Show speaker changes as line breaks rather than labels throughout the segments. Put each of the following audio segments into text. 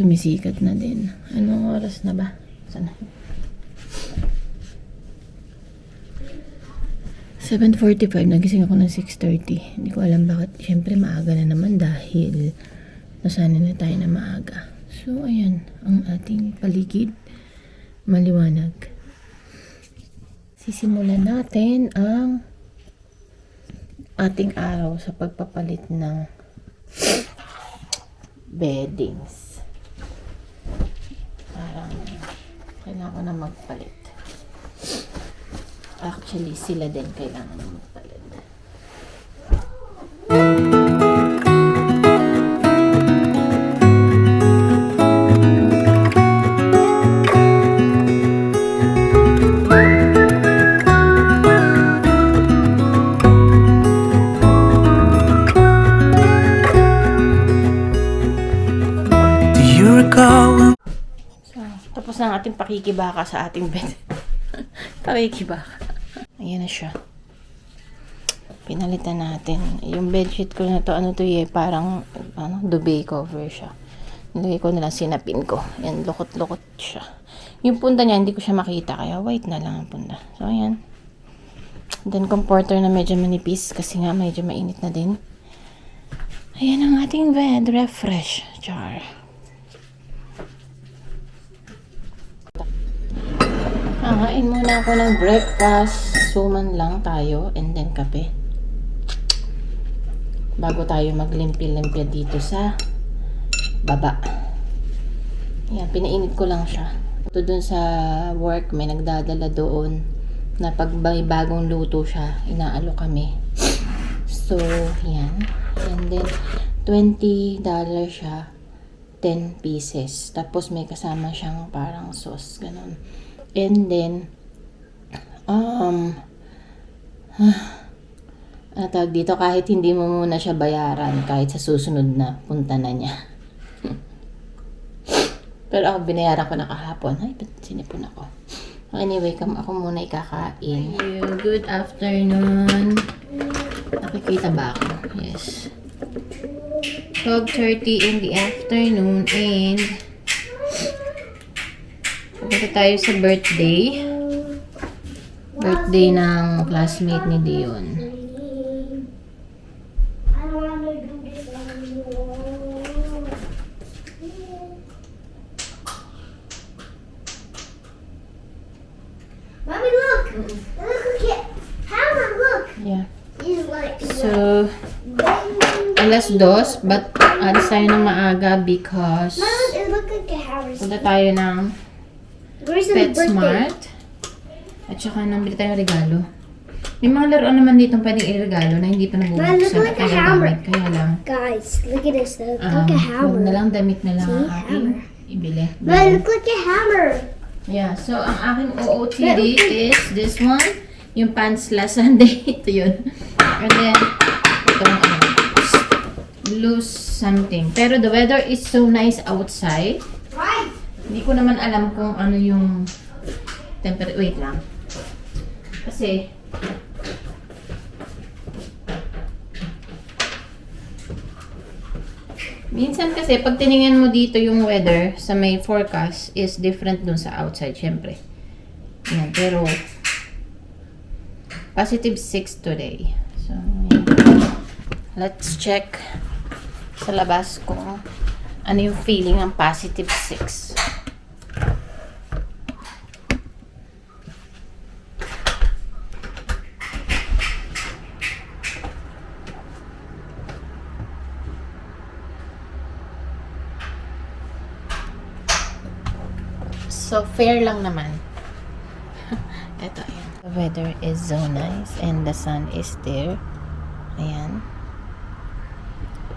sumisikat na din. Anong oras na ba? Sana? 7:45, nagising ako ng 6:30. Hindi ko alam bakit. Siyempre maaga na naman dahil nasanay na tayo na maaga. So, ayan, ang ating paligid. Maliwanag. Sisimulan natin ang ating araw sa pagpapalit ng beddings. Parang kailangan ko na magpalit. Actually, sila din kailangan na magpalit. Tapos na ang ating pakikibaka sa ating bed. Pakikibaka. Ayan na siya. Pinalitan natin. Yung bedsheet ko na to, parang duvet cover siya. Nilagay ko na lang, sinapin ko. Ayan, lukot-lukot siya. Yung punta niya, hindi ko siya makita, kaya white na lang ang punta. So, ayan. Then, comforter na medyo manipis kasi nga medyo mainit na din. Ayan ang ating bed. Refresh. Char. Kain muna ako ng breakfast. Suman lang tayo and then kape. Bago tayo maglimpy-limpya dito sa baba. Yan, pinainit ko lang siya. Ito dun sa work, may nagdadala doon na pag may bagong luto siya, inaalo kami. So, yan. And then, $20 siya. 10 pieces. Tapos may kasama siyang parang sauce. Ganun. And then, tawag dito, kahit hindi mo muna siya bayaran, kahit sa susunod na punta na niya. Pero ako, binayaran ko na kahapon. Ay, ba't sinipon ako? Anyway, ako muna ikakain. Good afternoon. Nakikita ba ako? Yes. 12:30 in the afternoon and pupunta tayo sa birthday ng classmate ni Dion.
Mommy, look! Look at hammer, look!
Yeah.
He's like,
So, alas 2, but alis tayo ng maaga because
Mom, it looked like a hammer.
punta tayo ng
Where's the birthday?
PetSmart. At saka nambili tayo regalo. May mga laruan naman dito pwedeng i-regalo na hindi pa nabubuksan
look
at
like a hammer.
nagagamit. Kaya lang,
Guys, look at this. Look like a
huwag
hammer.
na lang damit na lang ang
See?
aking ibili.
But it looked like a hammer.
Yeah, so ang aking OOTD is this one. Yung pants last Sunday. Ito yun. And then, itong loose something. Pero the weather is so nice outside.
Right.
Hindi ko naman alam kung ano yung temperature. Wait lang. Kasi, minsan kasi, pag tiningnan mo dito yung weather sa may forecast is different dun sa outside, syempre. Yan, pero positive 6 today. So, yan. Let's check sa labas kung ano yung feeling ng positive 6. So, fair lang naman. Ito, ayan. The weather is so nice and the sun is there. Ayan.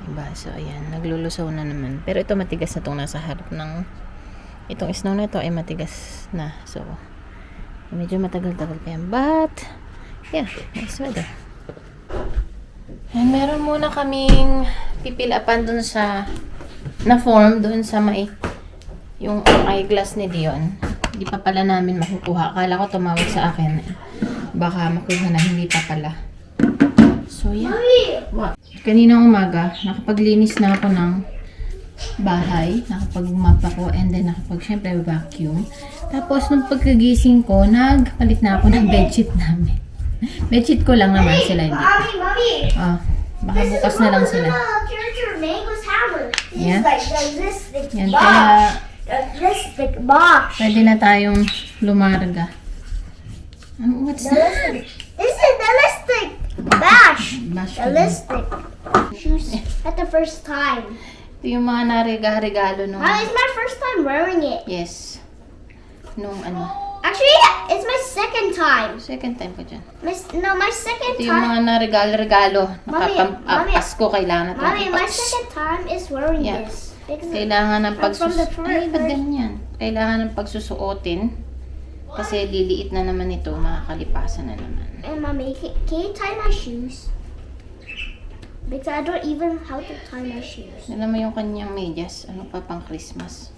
Diba? So, ayan. Naglulusaw na naman. Pero ito matigas na itong nasa harap ng itong snow na ito ay matigas na. So, medyo matagal-tagal pa yan. But, yeah. Nice weather. And meron muna kaming pipilapan dun sa na form dun sa may yung eyeglass ni Dion. Hindi pa pala namin makukuha. Akala ko tumawag sa akin. Baka makuha na, hindi pa pala. So, yeah. What? Kaninang umaga, nakapaglinis na ako ng bahay. Nakapag-map ako and then syempre vacuum. Tapos nung pagkagising ko, nagpalit na ako ng bedsheet namin. Bedsheet ko lang naman sila, hindi ko.
Mommy.
Ah, baka bukas na lang sila.
Character Mango's hammer. This
Yeah.
is like the Listic
Yan,
box.
kaya
The Listic box.
pwede na tayong lumarga. What's
The
that?
Listic. This is the Listic bash.
Bash
The Listic shoes at the first time.
Ito yung mga regalo nung...
It's my first time wearing it.
Yes. Nung
Actually, it's my second time.
second time ko dyan.
My second
Ito yung
time.
mga regalo.
Mommy.
Pasko kailangan
Mommy,
natin.
my second time is wearing
Yeah.
this. Because
Kailangan ng
from the
Ay, ba't ganyan? Kailangan ng pagsusuotin. Kasi liliit na naman ito. Makakalipasan na naman.
And mommy, can you tie my shoes? Because I don't even how to tie my shoes.
Alam mo yung kanyang medyas. Ano pa pang Christmas?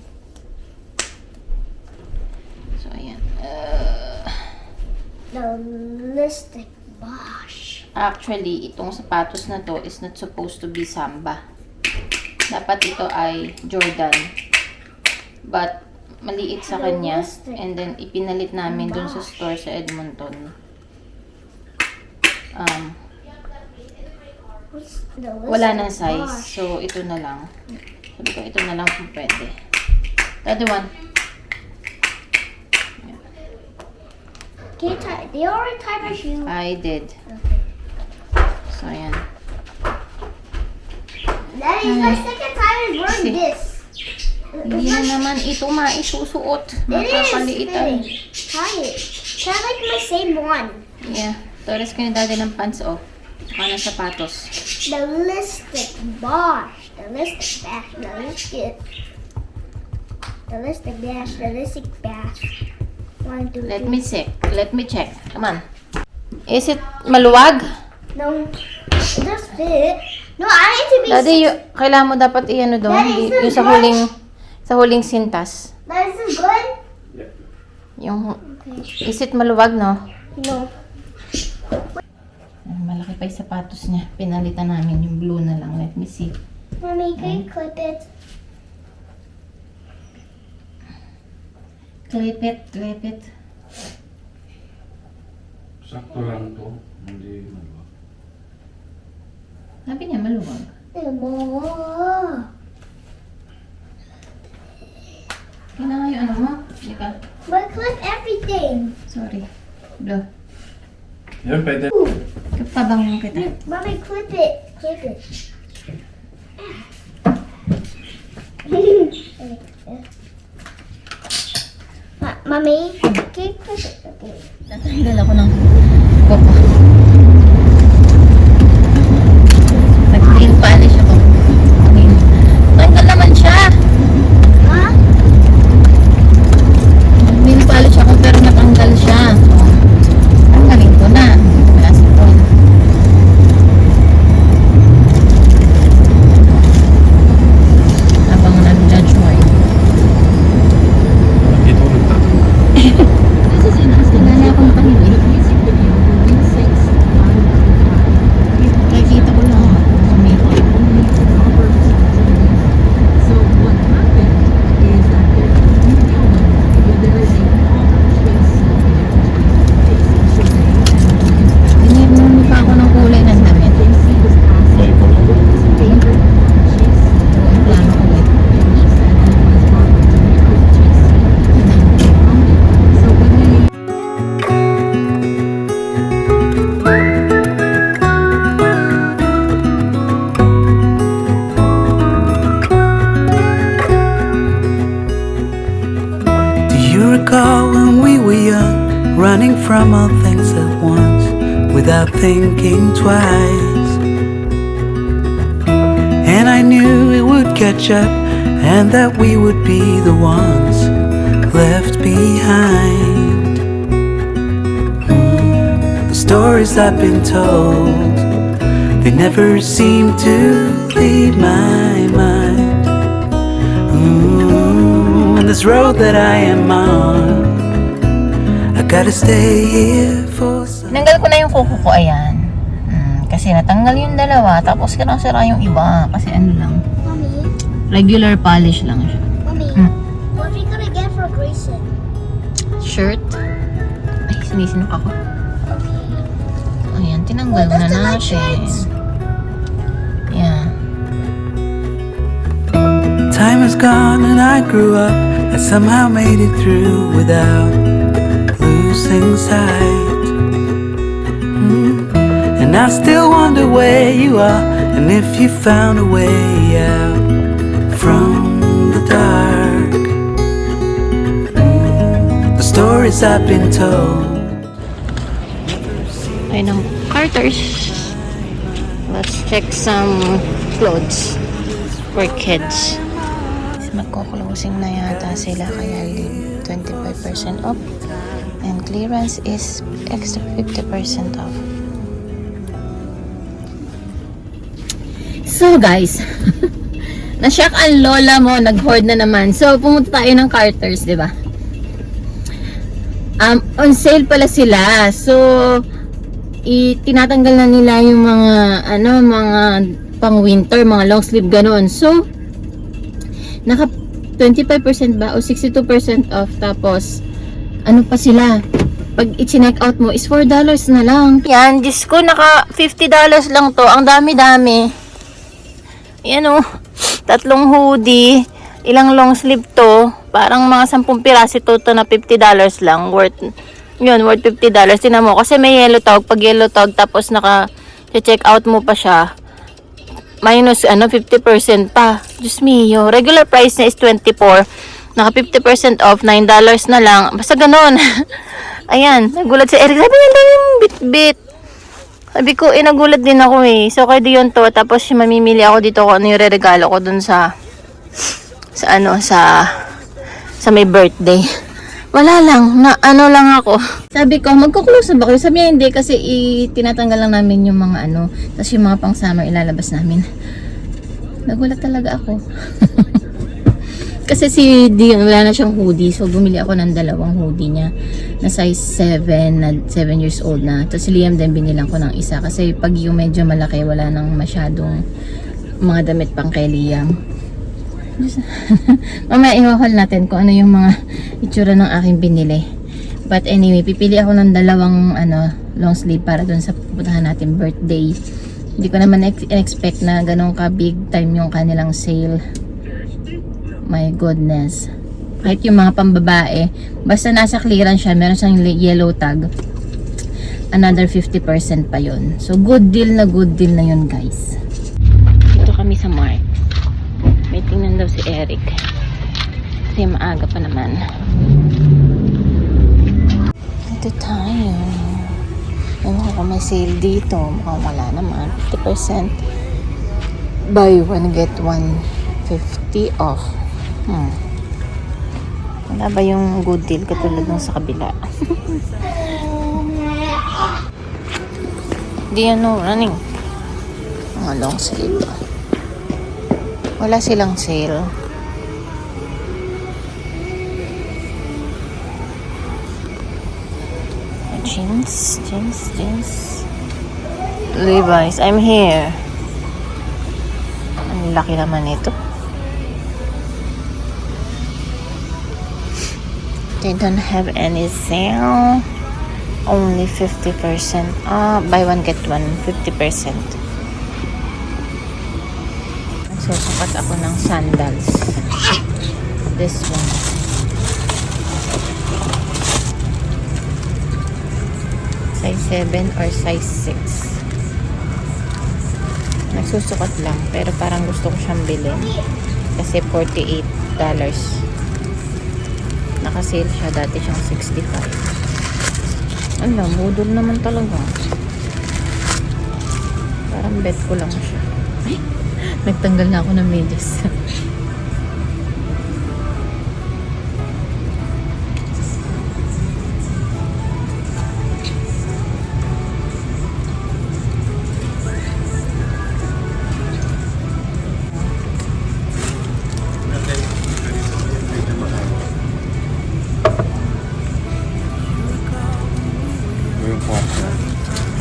So, ayan.
The Listic Bosch.
Actually, itong sapatos na to is not supposed to be Samba. Dapat ito ay Jordan. But, maliit sa kanya. And then, ipinalit namin dun sa store sa Edmonton.
What's the Listic
Wala nang size.
Bosch?
So, ito na lang. Sabi ko, ito na lang kung pwede. The other one.
Can you tie? They already tie my shoe.
I did.
Okay.
So, ayan.
That is my second time is wearing
See.
this.
Hindi na naman ito maisusuot.
It is.
Makakaliitan.
Tie it. Kind of like my same one.
Yeah. Torres ko ni daddy ng pants, oh. Saka ng sapatos.
The Listic Bosch. The Listic Bash. The Listic. The Listic Bash. The Listic Bash. 1, 2, 3.
Let me check. Come on. Is it maluwag?
No. It does fit. No, I need to be.
Daddy, kailangan mo dapat i-ano doon.
Daddy, is
Yung
this
sa huling sintas.
This is good?
Yung,
Okay.
is it maluwag, no?
No.
Malaki pa yung sapatos niya. Pinalitan namin yung blue na lang. Let me see.
Mommy, can you clip it?
Clip it.
Sakto lang to, hindi maluwag.
Sabi niya maluwag.
More.
Kailangan yung ano mo. Lika.
But clip everything.
Sorry. Blue.
Yan, pwede.
Kapabang kita.
Mommy, clip it. Clip it. Mommy, can you clip it? Okay.
Natanggal ako ng koko. Nag-nail polish ako. Tanggal naman siya.
Huh?
Nag-nail polish ako pero natanggal siya. Tanggalin ko na. Last one. Habang nag-judge mo eh.
Ito nagtatanggal.
Wala na akong pahili. Nakikita ko lang. Sumipot. Tinirnong pa ako ng kulay ng damit.
May ko lang.
Ang plano ko eh.
Do you recall when we were young, running from all things at once, without thinking twice? And I knew it would catch up, and that we would be the ones left behind. The stories I've been told, they never seem to leave my mind. And this road that I am on, I gotta stay here for some.
Tinanggal ko na yung kuko ko, ayan. Kasi natanggal yung dalawa, tapos kinasira yung iba. Kasi ano lang.
Mommy,
Regular polish lang siya.
Mommy,
Hmm.
what are you gonna get for Grayson?
Shirt. Ay, sinisinok ako.
Okay.
Ayan, tinanggal
Well,
na
that's the light
natin.
shirts.
Yeah.
Time has gone and I grew up. I somehow made it through without losing sight. And I still wonder where you are and if you found a way out from the dark. The stories I've been told.
Ay, ng Carter's. Let's check some clothes for kids. Magko-closing na yata sila kaya leave 25% off and clearance is extra 50% off. So guys, na-shock ang lola mo, nag-hoard na naman. So pumunta tayo ng Carter's, di ba? On sale pala sila. So tinatanggal na nila yung mga mga pang winter, mga long sleeve ganoon. So naka 25% ba o 62% off, tapos ano pa sila, pag i-check out mo is $4 na lang. Yan, Diyos ko, naka $50 lang to. Ang dami-dami. Yan o, 3 hoodie, ilang long sleeve to, parang mga 10 pirasito to na $50 lang, worth $50. Tinan mo, kasi may yellow tag, pag yellow tag tapos naka check out mo pa siya, minus 50% pa. Diyos mio. Regular price niya is 24. Naka 50% off, $9 na lang. Basta ganun. Ayan, nagulat si Eric. Sabi niya, daming bit-bit. Sabi ko, nagulat din ako eh. So, kay Dion to. Tapos, mamimili ako dito kung ano yung re-regalo ko dun sa may birthday. Wala lang, lang ako. Sabi ko, magkuklose na ba kayo? Sabi niya, hindi, kasi tinatanggal lang namin yung mga tapos yung mga pang summer ilalabas namin. Nagulat talaga ako. Kasi si Dion, wala na siyang hoodie, so bumili ako ng 2 hoodie niya na size 7, na 7 years old na. Tapos si Liam din, binilang ko ng isa, kasi pag yung medyo malaki, wala nang masyadong mga damit pang kay Liam. Mamaya i-haul natin kung ano yung mga itsura ng aking binili. But anyway, pipili ako ng 2 long sleeve para dun sa pupuntahan natin birthday. Hindi ko naman expect na ganun ka big time yung kanilang sale. My goodness. Kahit yung mga pambabae, basta nasa clearance siya, meron siyang yellow tag, another 50% pa yun. So good deal na yun, guys. Dito kami sa Mark. May tingnan daw si Eric. Kasi maaga pa naman. Ito tayo. Ewan ko kung may sale dito. Mukhang wala naman. 50%. Buy one, get one. 50 off. Wala ba yung good deal katulad ng sa kabila? Di running. Mga long sleeve. Wala silang sale. Jeans. Levi's, I'm here. Ang laki naman ito. They don't have any sale. Only 50%. Buy one get one, 50%. Susukat ako ng sandals. This one. Size 7 or size 6. Nagsusukat lang. Pero parang gusto ko siyang bilhin. Kasi $48. Naka-sale siya. Dati siyang $65. Ano, budol naman talaga. Parang bet ko lang siya. Ay! Nagtanggal na ako ng medyas.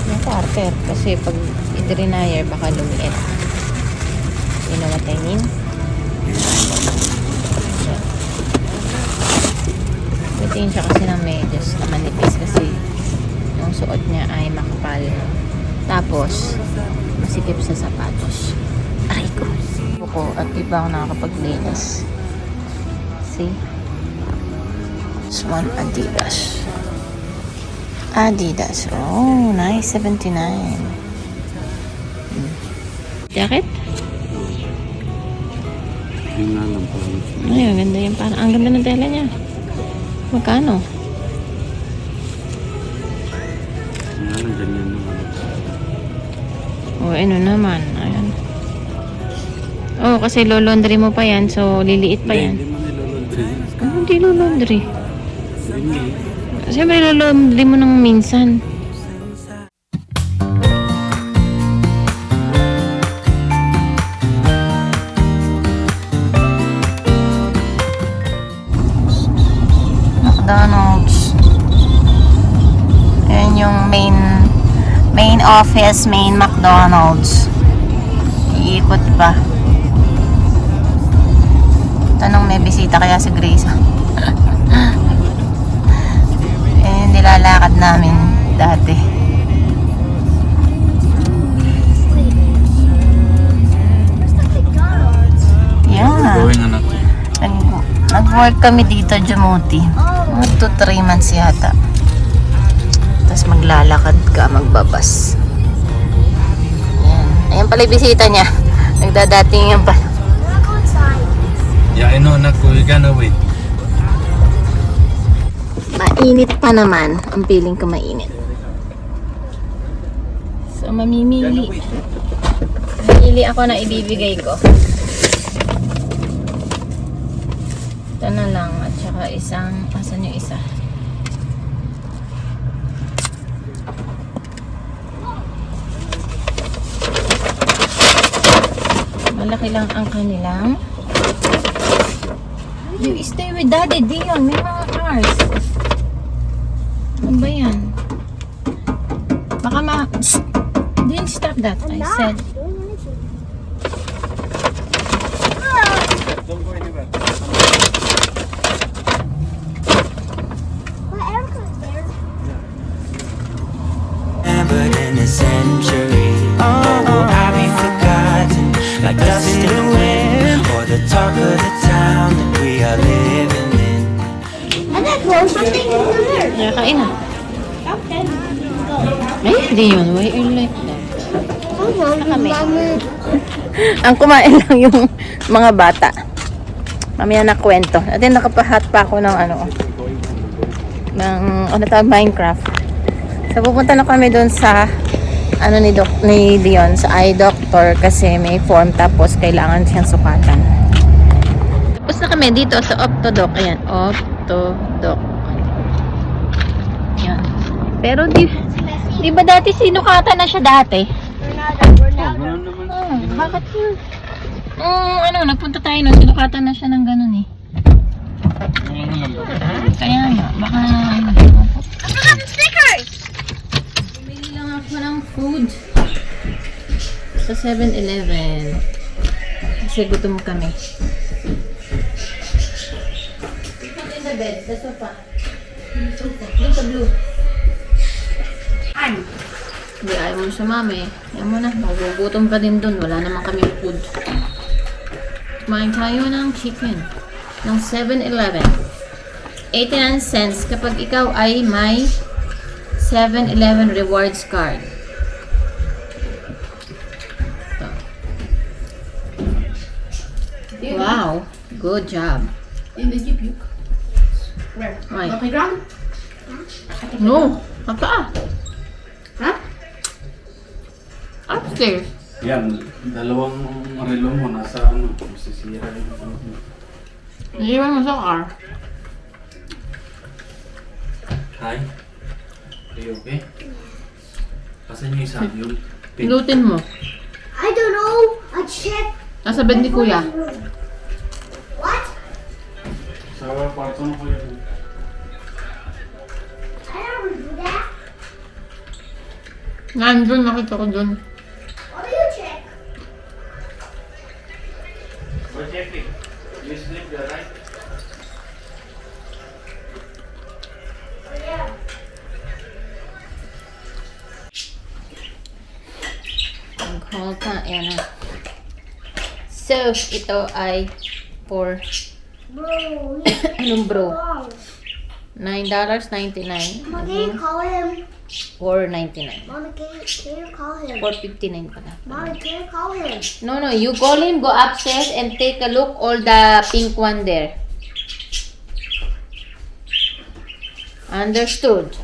Yung quarter. Kasi pag i-drenyer, baka lumiit. You know what I mean? Nagtitingin siya kasi ng medyas na manipis kasi yung suot niya ay makapal. Tapos, masikip sa sapatos. Aray ko. Buko at di ba ako nakakapaglinis. See? This one, Adidas. Adidas. Oh, nice. 79. Jacket?
Yung nga lang po.
Ay, ang ganda yan. Parang, ang ganda ng tela niya. Magkano?
Yung nga lang, ganyan naman.
O, ano naman. Ayan. Oh, kasi lolondry mo pa yan. So, liliit pa yan.
Hindi mo nilolondry.
Ano, hindi lolondry?
Hindi.
Siyempre, lolondry mo nang minsan. McDonald's. Ayan yung main office, main McDonald's. Iikot pa. Tanong may bisita kaya si Grace. Eh, nilalakad namin dati. Yeah.
Going anak.
Nag-work kami dito, Jamuti. Mga 2-3 months yata. Tapos maglalakad ka, magbabas. Ayan. Ayan pala yung bisita niya. Nagdadating yan pala.
Wanna go inside?
Yeah, I know anak. We're gonna wait.
Mainit pa naman. Ang feeling ko mainit. So, mamimili. Mamili ako na ibibigay ko. Ito na lang. At saka isang, asan yung isa? Malaki lang ang kanilang. You stay with Daddy Dion. May mga cars. Ano ba yan? Baka Shh! Didn't stop that. I said.
Don't go anywhere.
What Erica's there?
Remembered in a century. Oh, I'll be forgotten like dust in the wind, or the talk of the town that we are living in.
And then throw something in there.
Nakakain na.
Okay.
Ay, hindi yun. Why you like that?
Kami.
Ang kumain lang yung mga bata. Mamaya na kwento. At then nakapahat pa ako ng ano tawag, Minecraft. So pupunta na kami doon sa ni Dion sa eye doctor kasi may form tapos kailangan siyang sukatan. Tapos na kami dito sa Optodoc. Ayan, Optodoc. Ayan. Pero di ba dati sinukatan na siya dati?
Ganun naman.
Bakit yun? Nagpunta tayo nun, sinukatan na siya ng ganun eh. Kaya nga, baka
I forgot the stickers.
bumili lang ako ng food sa 7-Eleven. Kasi gutom kami. Put in the bed, the sofa. Yung sa blue. Hindi, ayaw mo siya mami. Ayaw mo na, magugutom ka din dun. Wala naman kami food. Kumain tayo ng chicken. Ng 7-Eleven. 89 cents kapag ikaw ay may 7-Eleven rewards card. Ito. Wow. Good job.
Did you puke? Where?
Why?
The playground?
No. Papa.
Huh?
Upstairs.
Yan, dalawang relo mo nasa masisira yung
Naiwan mo sa car.
Hi. Are you okay? Asan yung isa? Yung pink.
Pinutin mo.
I don't know. I checked.
Nasa bed ni Kuya.
What?
Sa kwarto na kuya.
I never do that.
Nandun, nakita ko dun.
What do you check?
Where's Jeffy? You sleep there, right?
all time. Ayan na. So, ito ay for
Bro,
anong bro?
long.
$9.99.
Mama, can you call him?
$4.99.
Mama, can you call him?
$4.59 pala.
Mama, can you call him?
No, you call him, go upstairs and take a look all the pink one there. Understood.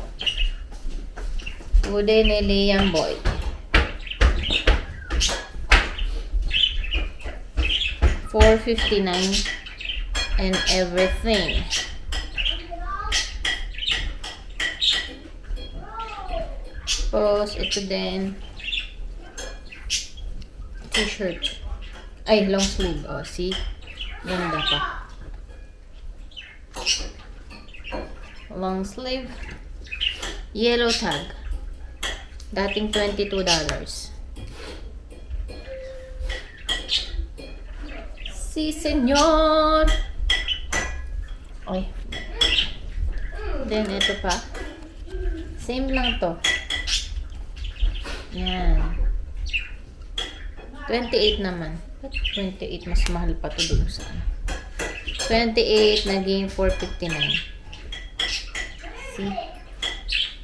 Good day, Liam boy. $4.59 and everything. Tapos, ito din. T-shirt. Ay, long sleeve. Oh, see? Ganda pa. Long sleeve. Yellow tag. Dating $22. Si senyor. Oy. Then, ito pa. Same lang to. Yan. 28 naman. Ba't 28? Mas mahal pa to doon sa ano. 28 naging $4.59. See?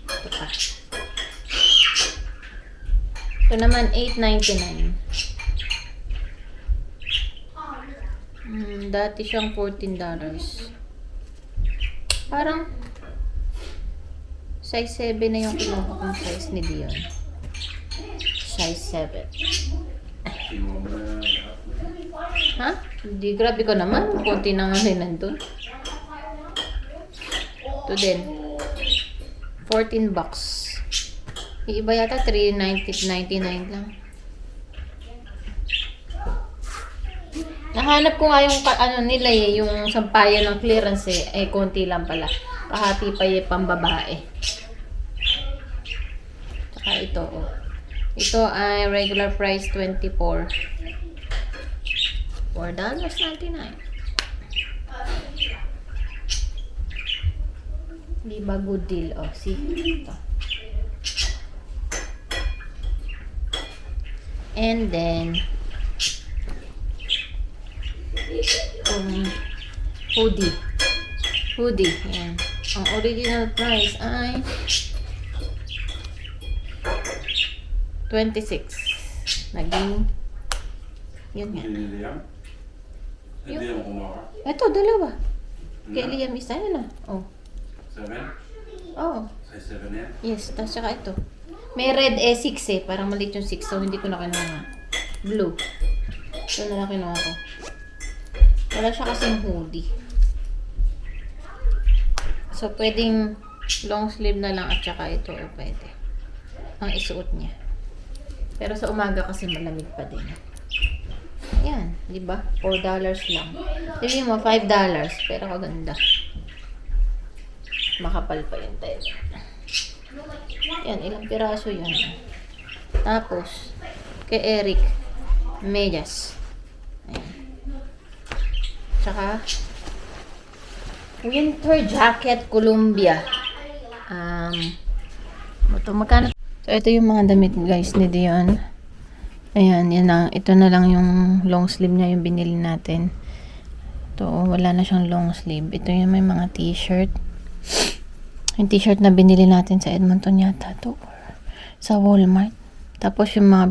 Ito pa. Ito naman $8.99. Dati siyang $14. Parang size 7 na yung kinuha kong size ni Dion. Size 7. Ha? Hindi, grabe ko naman. Konti na nga rin nandun. Ito din. $14. Yung iba yata $3.99 lang. Nahanap ko nga yung ano nila eh, yung sampayan ng clearance eh, konti lang pala. Kahati pa yung pambabae. Tsaka ito oh. Ito ay regular price $24. $4.99. Diba good deal? Oh, see? Ito. And then hoodie. Yan. Ang original price ay $26. Naging yun nga.
Hindi mo kumawa.
Ito, dalawa. Kay Liam isa yun ah. Oh.
7?
Oh.
Size 7 yan?
Yes, tapos saka ito. May red 6 eh. Parang maliit yung 6 so hindi ko na kinuha. Blue. Ito na lang kinuha ko. Wala siya kasing hoodie. So, pwedeng long sleeve na lang at saka ito o pwede. Ang isuot niya. Pero sa umaga kasi malamig pa din. Yan, di ba? $4 lang. Sabihin mo, $5. Pero kaganda. Makapal pa yung tayo. Yan, ilang piraso yan. Tapos, kay Eric, medyas. Ayan. Tsaka, winter jacket Columbia. Ito, magkano? So, ito yung mga damit guys ni Dion. Ayan, yan na. Ito na lang yung long sleeve niya, yung binili natin. Ito, wala na siyang long sleeve. Ito yung may mga t-shirt. Yung t-shirt na binili natin sa Edmonton yata to. Sa Walmart. Tapos yung mga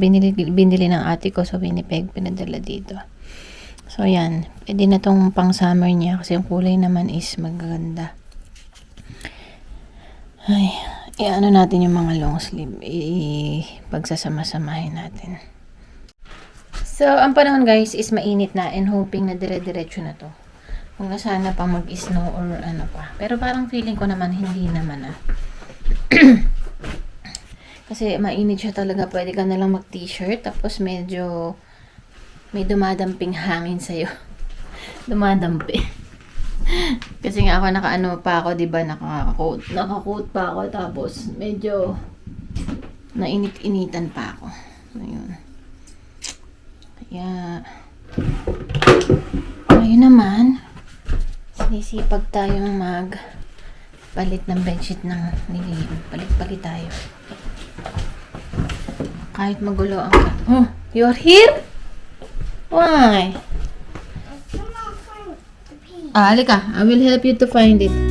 binili ng ate ko sa Winnipeg, pinadala dito. So, yan. Pwede na tong pang summer niya kasi yung kulay naman is magaganda. Ay, ano natin yung mga long sleeve. Pagsasama-samahin natin. So, ang panahon guys is mainit na and hoping na dire-diretso na to. Kung sana pang mag-snow or ano pa. Pero parang feeling ko naman hindi naman ah. Kasi mainit siya talaga. Pwede ka na lang mag-t-shirt tapos medyo may dumadamping hangin sa'yo. Dumadampi. Kasi nga ako nakaano pa ako, diba? Naka-coat pa ako. Tapos medyo nainit-initan pa ako. Ayun. Kaya ayun naman. Sinisipag tayong palit ng bedsheet ng Liam. Palit-palit tayo. Kahit magulo ang... Oh, you're here? Why?
I cannot find the page.
Halika. I will help you to find it.